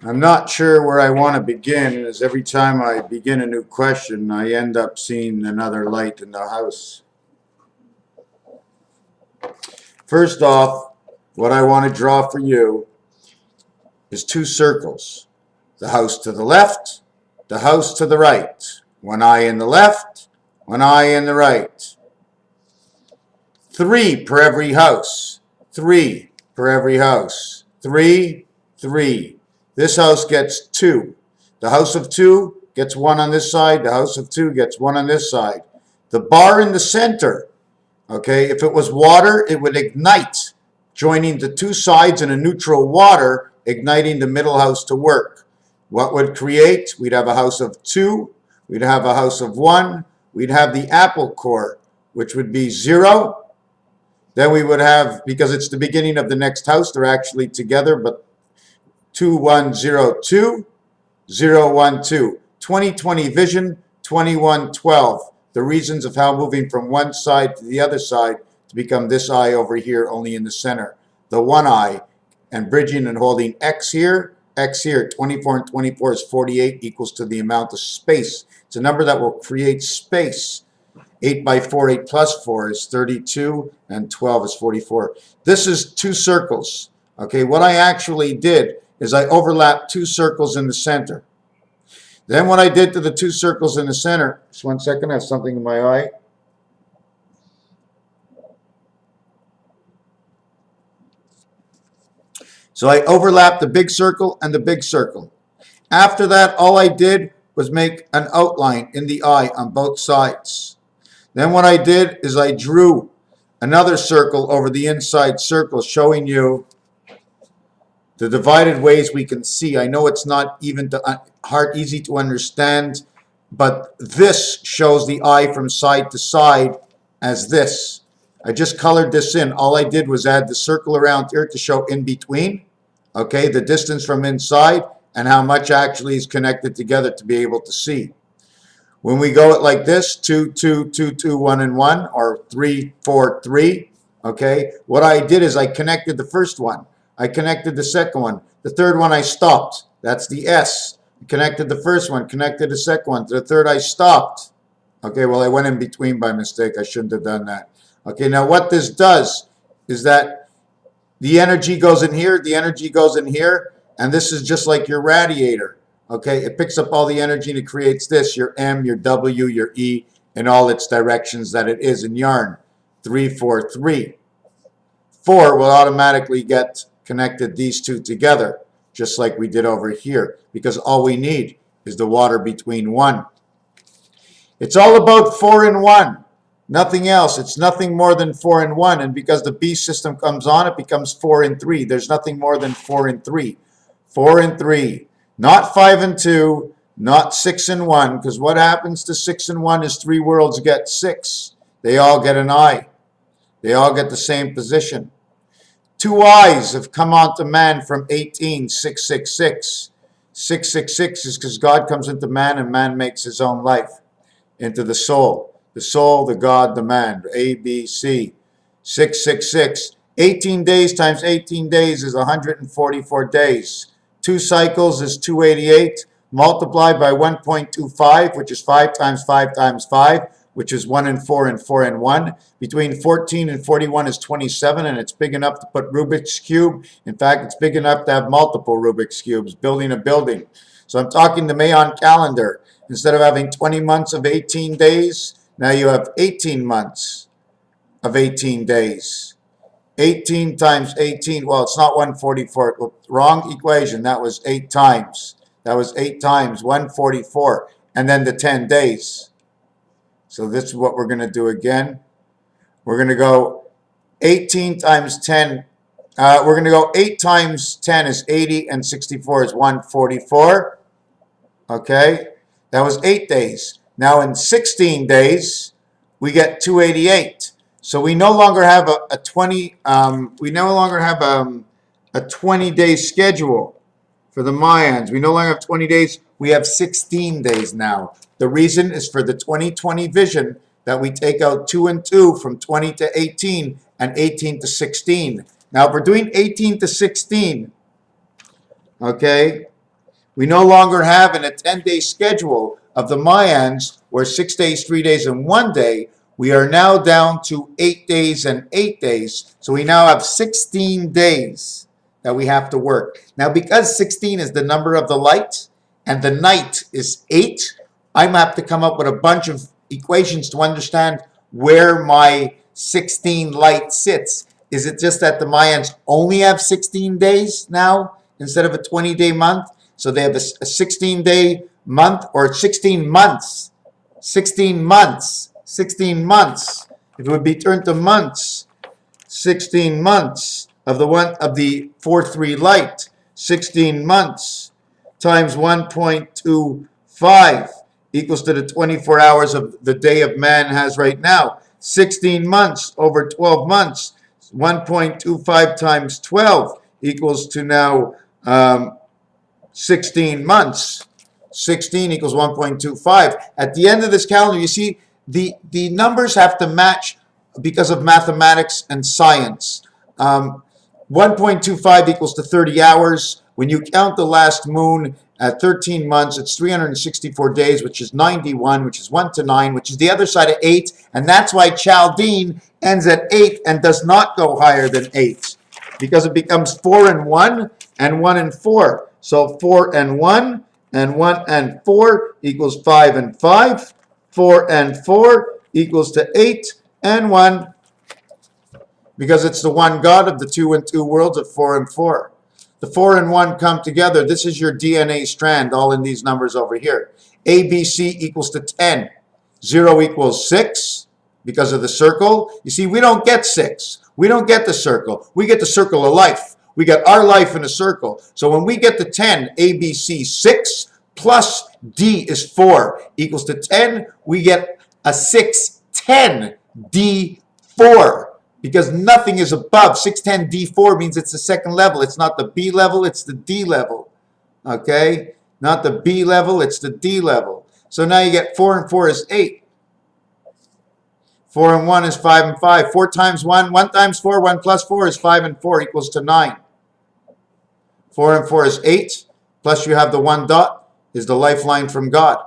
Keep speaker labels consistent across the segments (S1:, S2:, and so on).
S1: I'm not sure where I want to begin, as every time I begin a new question, I end up seeing another light in the house. First off, what I want to draw for you is two circles. The house to the left, the house to the right. One eye in the left, one eye in the right. 3 per every house. 3 per every house. 3, 3. This house gets 2. The house of 2 gets 1 on this side. The house of 2 gets 1 on this side. The bar in the center, okay, if it was water, it would ignite, joining the two sides in a neutral water, igniting the middle house to work. What would create? We'd have a house of 2. We'd have a house of 1. We'd have the apple core, which would be 0. Then we would have, because it's the beginning of the next house, they're actually together, but 2, 1, 0, 2, 0, 1, 2. 20/20 vision, 21/12. The reasons of how moving from one side to the other side to become this eye over here, only in the center. The one eye, and bridging and holding X here, 24 and 24 is 48, equals to the amount of space. It's a number that will create space. 8 by 4, 8 plus 4 is 32, and 12 is 44. This is two circles. Okay, what I actually did is I overlapped two circles in the center. Then what I did to the two circles in the center, just one second, I have something in my eye. So I overlapped the big circle and the big circle. After that, all I did was make an outline in the eye on both sides. Then what I did is I drew another circle over the inside circle, showing you the divided ways we can see. I know it's not even easy to understand, but this shows the eye from side to side as this. I just colored this in. All I did was add the circle around here to show in between, okay, the distance from inside and how much actually is connected together to be able to see. When we go it like this, 2, 2, 2, 2, 1, and 1, or 3, 4, 3, okay, what I did is I connected the first one. I connected the second one. The third one I stopped. That's the S. I connected the first one, connected the second one. To the third I stopped. Okay, well I went in between by mistake. I shouldn't have done that. Okay, now what this does is that the energy goes in here, the energy goes in here, and this is just like your radiator. Okay, it picks up all the energy and it creates this, your M, your W, your E, in all its directions that it is in yarn. 3, 4, 3. 4 will automatically get connected these two together, just like we did over here, because all we need is the water between 1. It's all about 4 and 1. Nothing else. It's nothing more than 4 and 1. And because the B system comes on, it becomes 4 and 3. There's nothing more than 4 and 3. 4 and 3. Not 5 and 2, not 6 and 1, because what happens to 6 and 1 is 3 worlds get 6. They all get an eye. They all get the same position. 2 eyes have come onto man from 18, 666. 666 is because God comes into man and man makes his own life into the soul. The soul, the God, the man. A, B, C. 666. 18 days times 18 days is 144 days. 2 cycles is 288, multiplied by 1.25, which is 5 times 5 times 5, which is 1 and 4 and 4 and 1. Between 14 and 41 is 27, and it's big enough to put Rubik's Cube. In fact, it's big enough to have multiple Rubik's Cubes, building a building. So I'm talking the Mayan calendar. Instead of having 20 months of 18 days, now you have 18 months of 18 days. 18 times 18, well, it's not 144. Wrong equation. That was 8 times. That was 8 times 144. And then the 10 days. So this is what we're going to do again. We're going to go 18 times 10. We're going to go 8 times 10 is 80, and 64 is 144. Okay. That was 8 days. Now in 16 days, we get 288. So we no longer have a 20-day schedule for the Mayans. We no longer have 20 days. We have 16 days now. The reason is for the 2020 vision that we take out 2 and 2 from 20 to 18 and 18 to 16. Now, if we're doing 18 to 16, okay, We no longer have in a 10-day schedule of the Mayans, where 6 days, 3 days, and 1 day. We are now down to 8 days and 8 days. So we now have 16 days that we have to work. Now, because 16 is the number of the light and the night is 8, I have to come up with a bunch of equations to understand where my 16 light sits. Is it just that the Mayans only have 16 days now instead of a 20-day month? So they have a 16-day month, or 16 months. 16 months. 16 months. If it would be turned to months, 16 months of the 4-3 light. 16 months times 1.25 equals to the 24 hours of the day of man has right now. 16 months over 12 months. 1.25 times 12 equals to now 16 months. 16 equals 1.25. At the end of this calendar, you see the numbers have to match because of mathematics and science. 1.25 equals to 30 hours. When you count the last moon at 13 months, it's 364 days, which is 91, which is 1 to 9, which is the other side of 8. And that's why Chaldean ends at 8 and does not go higher than 8, because it becomes 4 and 1 and 1 and 4. So 4 and 1 and 1 and 4 equals 5 and 5. 4 and 4 equals to 8 and 1, because it's the one God of the 2 and 2 worlds of 4 and 4. The 4 and 1 come together. This is your DNA strand, all in these numbers over here. ABC equals to 10. 0 equals 6 because of the circle. You see, we don't get 6. We don't get the circle. We get the circle of life. We get our life in a circle. So when we get to 10, ABC 6 plus D is 4 equals to 10. We get a 610 D4. Because nothing is above. 610 D4 means it's the second level. It's not the B level, it's the D level. Okay? Not the B level, it's the D level. So now you get 4 and 4 is 8. 4 and 1 is 5 and 5. 4 times 1, 1 times 4, 1 plus 4 is 5 and 4 equals to 9. 4 and 4 is 8. Plus you have the 1 dot is the lifeline from God.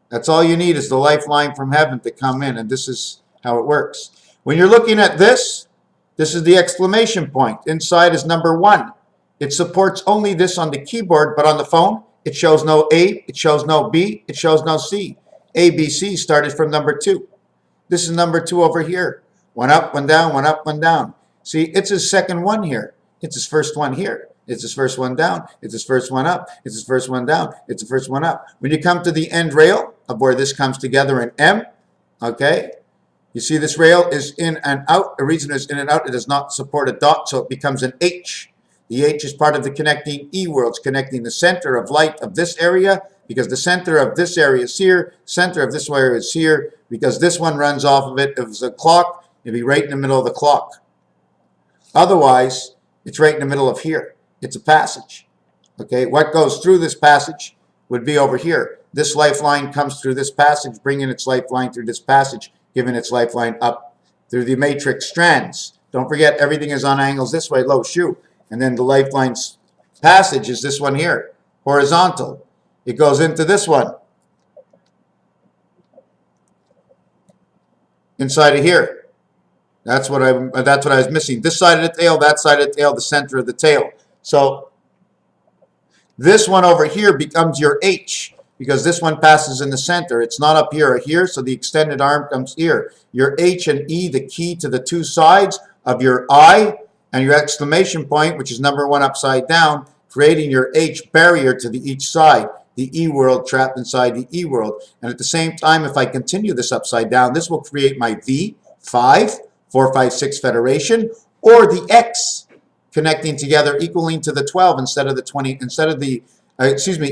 S1: That's all you need, is the lifeline from heaven to come in. And this is how it works. When you're looking at this, this is the exclamation point. Inside is number 1. It supports only this on the keyboard, but on the phone, it shows no A, it shows no B, it shows no C. A, B, C started from number 2. This is number 2 over here. 1 up, 1 down, 1 up, 1 down. See, it's his second one here. It's his first one here. It's his first one down. It's his first one up. It's his first one down. It's the first one up. When you come to the end rail of where this comes together in M, okay, you see this rail is in and out. The reason it's in and out, it does not support a dot, so it becomes an H. The H is part of the connecting E worlds, connecting the center of light of this area, because the center of this area is here, center of this area is here, because this one runs off of it. If it was a clock, it'd be right in the middle of the clock. Otherwise, it's right in the middle of here. It's a passage. Okay, what goes through this passage would be over here. This lifeline comes through this passage, bringing its lifeline through this passage, giving its lifeline up through the matrix strands. Don't forget, everything is on angles this way, low shoe. And then the lifeline's passage is this one here, horizontal. It goes into this one, inside of here. That's what I was missing. This side of the tail, that side of the tail, the center of the tail. So this one over here becomes your H, because this one passes in the center. It's not up here or here, so the extended arm comes here. Your H and E, the key to the 2 sides of your I, and your exclamation point, which is number 1 upside down, creating your H barrier to each side, the E world trapped inside the E world. And at the same time, if I continue this upside down, this will create my V, 5, 4, 5, 6 federation, or the X connecting together, equaling to the 12 instead of the 20,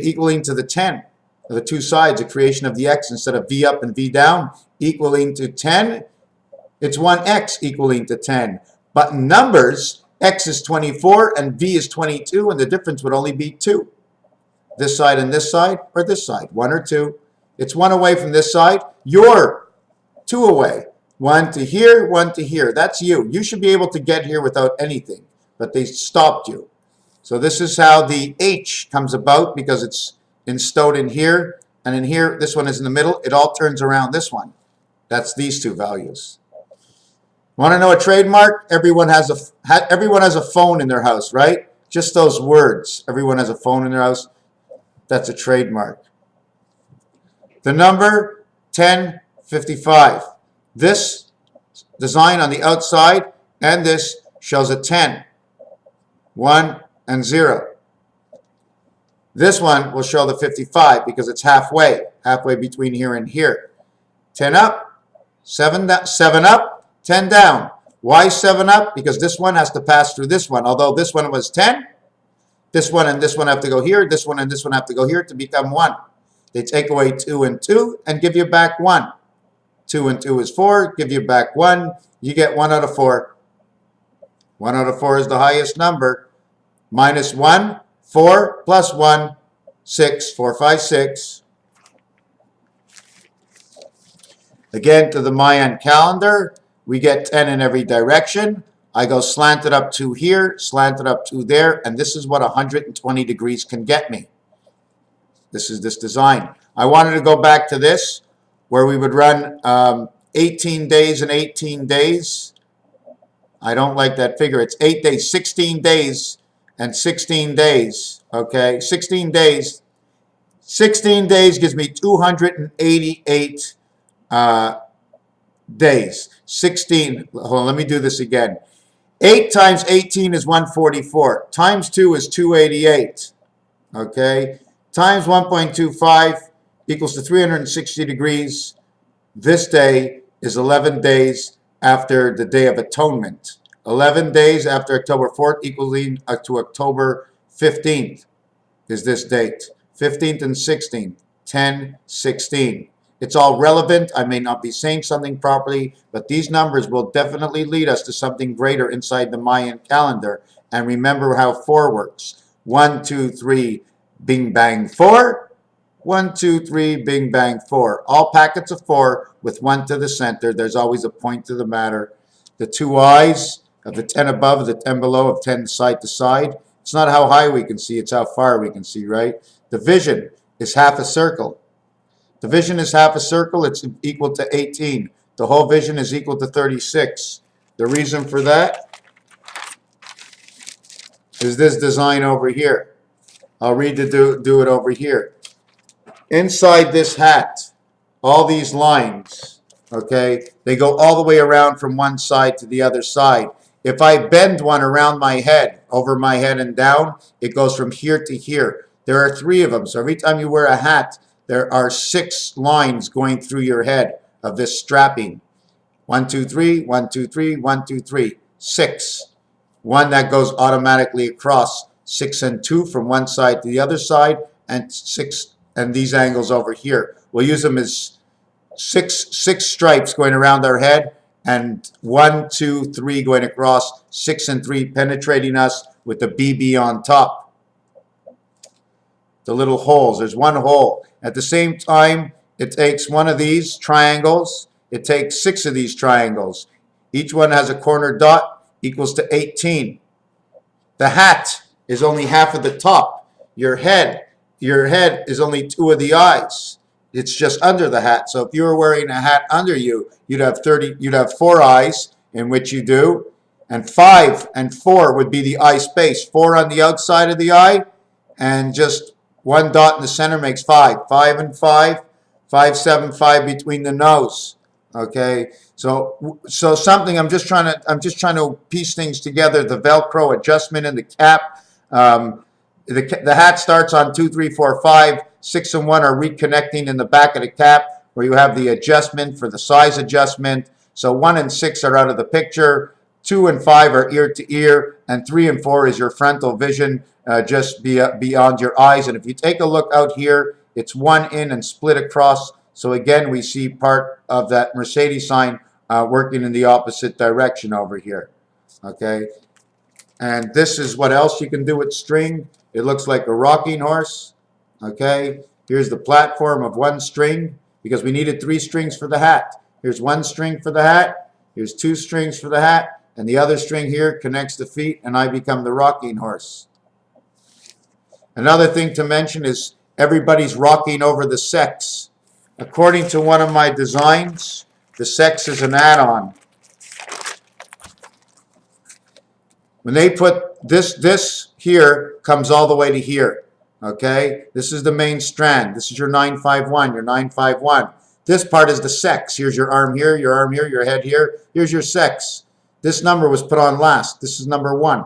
S1: equaling to the 10. The 2 sides, the creation of the X instead of V up and V down, equaling to 10. It's 1X equaling to 10. But in numbers, X is 24 and V is 22, and the difference would only be 2. This side and this side, or this side, 1 or 2. It's 1 away from this side. You're 2 away. 1 to here, 1 to here. That's you. You should be able to get here without anything, but they stopped you. So this is how the H comes about, because it's installed in here, and in here, this one is in the middle. It all turns around this one. That's these two values. Want to know a trademark? Everyone has a phone in their house, right? Just those words. Everyone has a phone in their house. That's a trademark. The number 1055. This design on the outside and this shows a 10. 1 and 0. This one will show the 55 because it's halfway between here and here. 10 up, 7 up, 10 down. Why 7 up? Because this one has to pass through this one. Although this one was 10, this one and this one have to go here, this one and this one have to go here to become 1. They take away 2 and 2 and give you back 1. 2 and 2 is 4, give you back 1. You get 1 out of 4. 1 out of 4 is the highest number. Minus 1, 4 plus 1, 6, 4, 5, 6. Again, to the Mayan calendar, we get 10 in every direction. I go slanted up to here, slanted up to there, and this is what 120 degrees can get me. This is this design. I wanted to go back to this, where we would run 18 days and 18 days. I don't like that figure. It's 8 days, 16 days, and 16 days. Okay, 16 days. 16 days gives me 288 days. 16, hold on, let me do this again. 8 times 18 is 144. Times 2 is 288. Okay, times 1.25 equals to 360 degrees. This day is 11 days after the Day of Atonement. 11 days after October 4th, equaling to October 15th is this date. 15th and 16th, 10, 16. It's all relevant. I may not be saying something properly, but these numbers will definitely lead us to something greater inside the Mayan calendar. And remember how 4 works. 1, 2, 3, bing, bang, 4. 1, 2, 3, bing, bang, 4. All packets of 4 with 1 to the center. There's always a point to the matter. The 2 eyes of the 10 above, the 10 below, of 10 side to side. It's not how high we can see, it's how far we can see, right? The vision is half a circle. The vision is half a circle, it's equal to 18. The whole vision is equal to 36. The reason for that is this design over here. I'll do it over here. Inside this hat, all these lines, okay, they go all the way around from one side to the other side. If I bend one around my head, over my head and down, it goes from here to here. There are 3 of them. So every time you wear a hat, there are 6 lines going through your head of this strapping. 1, 2, 3, 1, 2, 3, 1, 2, 3, 6. One that goes automatically across, 6 and 2 from one side to the other side, and 6 and these angles over here. We'll use them as six stripes going around our head, and 1, 2, 3 going across, 6 and 3 penetrating us with the BB on top. The little holes. There's 1 hole. At the same time, it takes 1 of these triangles. It takes 6 of these triangles. Each one has a corner dot, equals to 18. The hat is only half of the top. Your head is only 2 of the eyes. It's just under the hat. So if you were wearing a hat under you, you'd have 4 eyes, in which you do, and 5 and 4 would be the eye space. 4 on the outside of the eye, and just 1 dot in the center makes 5. 5 and 5, 5, 7, 5 between the nose. Okay, so something I'm just trying to piece things together. The Velcro adjustment in the cap. The hat starts on 2, 3, 4, 5. 6 and 1 are reconnecting in the back of the cap, where you have the adjustment for the size adjustment. So 1 and 6 are out of the picture. 2 and 5 are ear to ear, and 3 and 4 is your frontal vision, just beyond your eyes. And if you take a look out here, it's 1 in and split across. So again, we see part of that Mercedes sign working in the opposite direction over here. Okay, and this is what else you can do with string. It looks like a rocking horse. Okay, here's the platform of 1 string, because we needed 3 strings for the hat. Here's 1 string for the hat. Here's 2 strings for the hat. And the other string here connects the feet, and I become the rocking horse. Another thing to mention is everybody's rocking over the sex. According to one of my designs, the sex is an add-on. When they put this here comes all the way to here. Okay? This is the main strand. This is your 951, your 951. This part is the sex. Here's your arm here, your head here. Here's your sex. This number was put on last. This is number 1.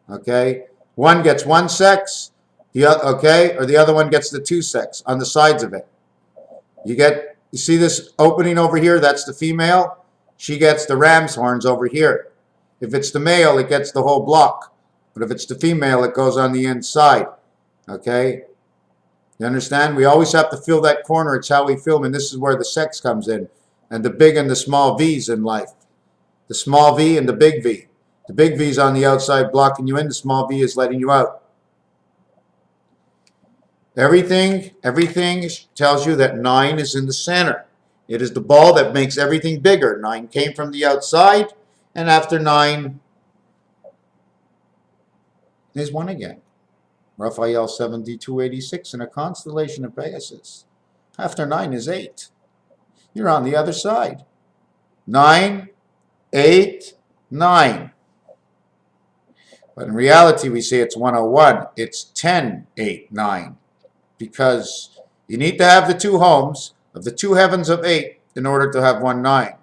S1: Okay? One gets 1 sex, the other, okay, or the other one gets the 2 sex on the sides of it. You see this opening over here? That's the female. She gets the ram's horns over here. If it's the male, it gets the whole block. But if it's the female, it goes on the inside. Okay? You understand? We always have to fill that corner. It's how we film, and this is where the sex comes in. And the big and the small V's in life. The small V and the big V. The big V is on the outside blocking you in. The small V is letting you out. Everything tells you that 9 is in the center. It is the ball that makes everything bigger. 9 came from the outside, and after 9 is 1 again. Raphael 7286 in a constellation of Pegasus. After 9 is 8. You're on the other side. 9, 8, 9. But in reality, we say it's 101. It's 10, 8, 9. Because you need to have the 2 homes of the 2 heavens of 8 in order to have 1, 9.